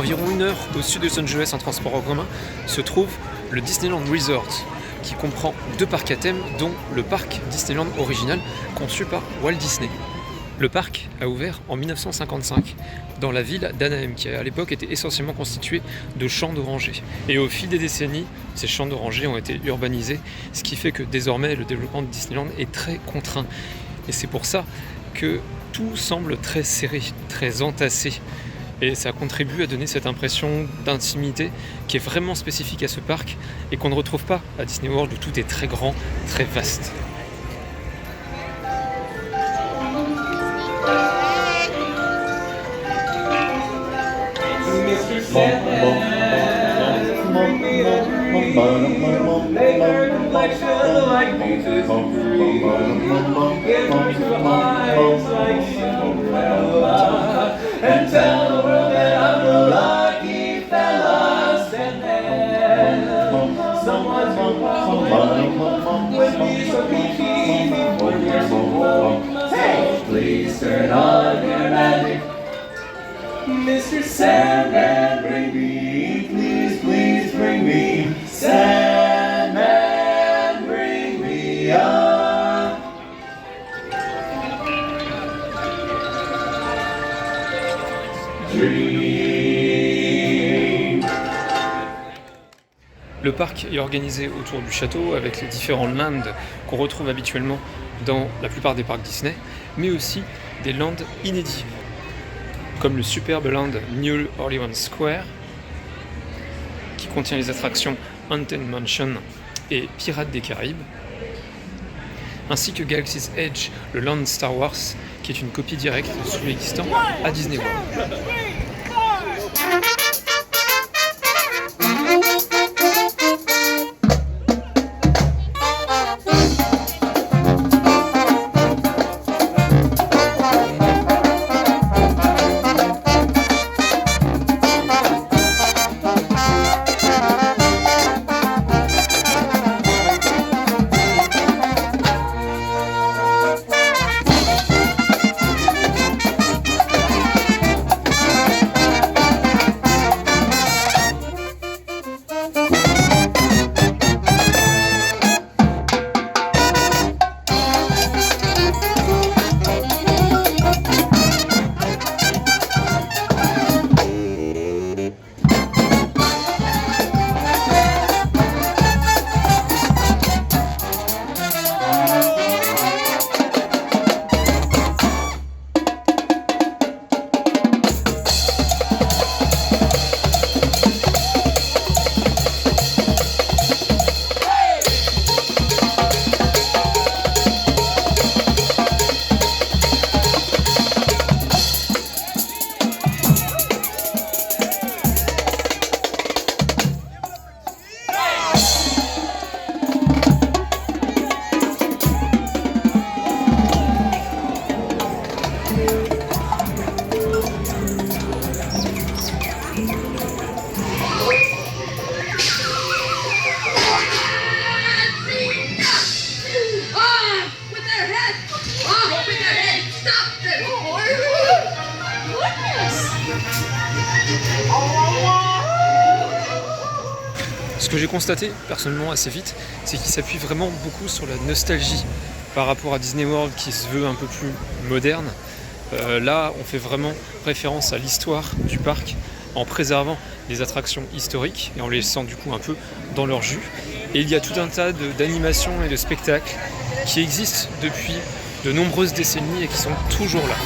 environ 1 heure au sud de Los Angeles en transport en commun, se trouve le Disneyland Resort, qui comprend 2 parcs à thème, dont le parc Disneyland original, conçu par Walt Disney. Le parc a ouvert en 1955 dans la ville d'Anaheim, qui à l'époque était essentiellement constituée de champs d'orangers. Et au fil des décennies, ces champs d'orangers ont été urbanisés, ce qui fait que désormais le développement de Disneyland est très contraint. Et c'est pour ça que tout semble très serré, très entassé. Et ça contribue à donner cette impression d'intimité qui est vraiment spécifique à ce parc et qu'on ne retrouve pas à Disney World où tout est très grand, très vaste. And tell the world that I'm a lucky fella. And then someone's gonna with me so peachy before you're so cold. Hey, please turn on your magic, Mr. Sandman, bring me, please, please bring me, Sandman, bring me up. Le parc est organisé autour du château avec les différents lands qu'on retrouve habituellement dans la plupart des parcs Disney, mais aussi des lands inédits, comme le superbe land New Orleans Square, qui contient les attractions Haunted Mansion et Pirates des Caraïbes, ainsi que Galaxy's Edge, le land Star Wars, qui est une copie directe de celui existant à Disney World. Ce que j'ai constaté personnellement assez vite, c'est qu'il s'appuie vraiment beaucoup sur la nostalgie par rapport à Disney World qui se veut un peu plus moderne. Là, on fait vraiment référence à l'histoire du parc en préservant les attractions historiques et en les laissant du coup un peu dans leur jus. Et il y a tout un tas d'animations et de spectacles qui existent depuis de nombreuses décennies et qui sont toujours là.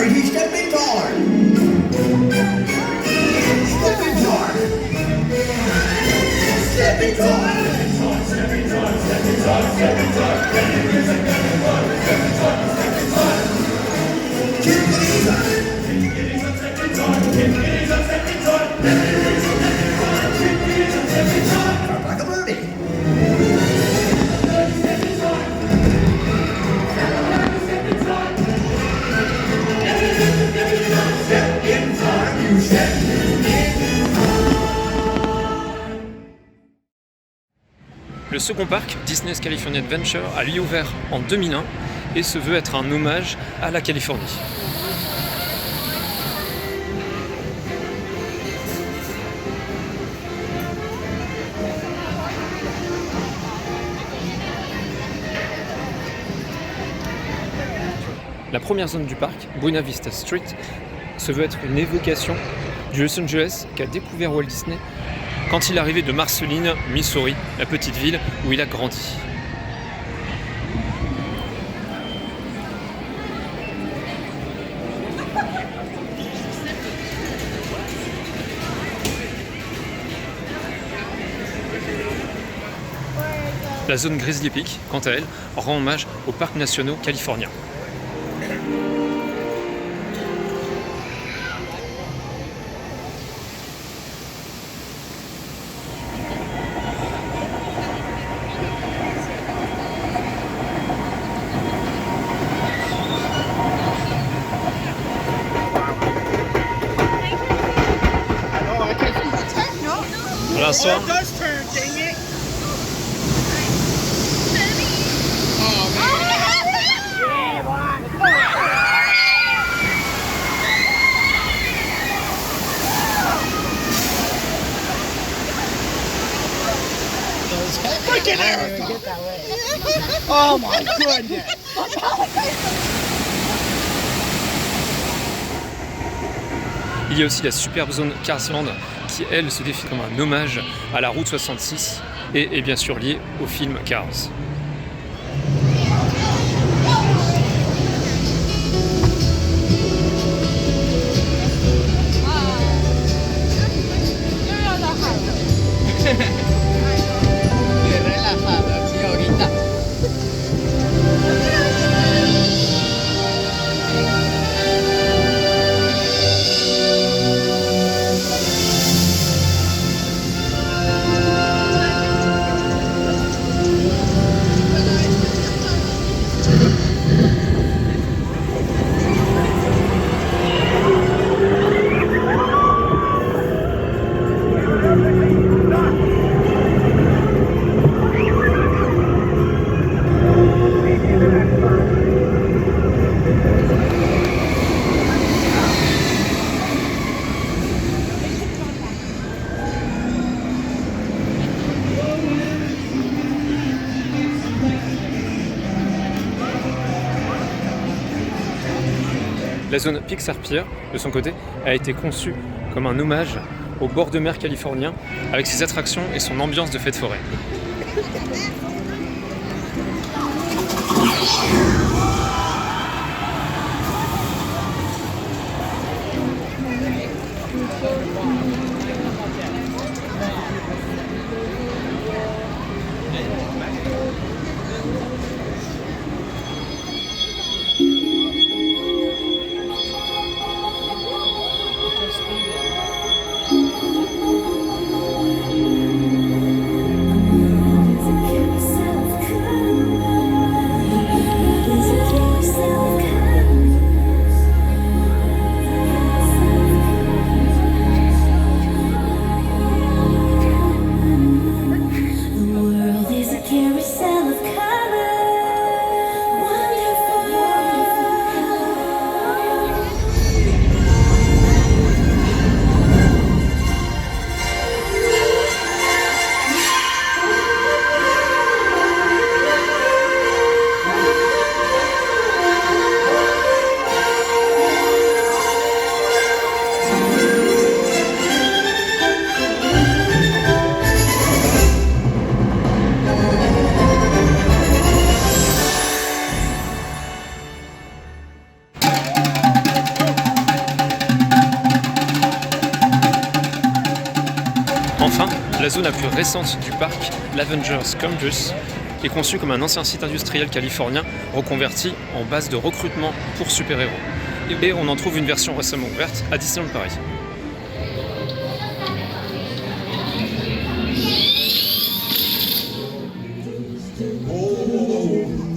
right, he's stepping taller. Stepping taller. Stepping taller. Like a birdie. Le second parc, Disney's California Adventure, a lui ouvert en 2001 et se veut être un hommage à la Californie. La première zone du parc, Buena Vista Street, se veut être une évocation du Los Angeles qu'a découvert Walt Disney quand il est arrivé de Marceline, Missouri, la petite ville où il a grandi. La zone Grizzly Peak, quant à elle, rend hommage aux parcs nationaux californiens. Voilà, soir. Oh my goodness! Il y a aussi la superbe zone Carsland qui, elle, se définit comme un hommage à la route 66 et est bien sûr liée au film Cars. La zone Pixar Pier, de son côté, a été conçue comme un hommage au bord de mer californien, avec ses attractions et son ambiance de fête forêt. The world is a Enfin, la zone la plus récente du parc, l'Avengers Campus, est conçue comme un ancien site industriel californien reconverti en base de recrutement pour super-héros. Et on en trouve une version récemment ouverte à Disneyland Paris.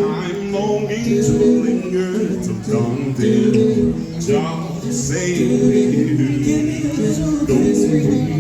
I'm longing to linger to London. Just say, don't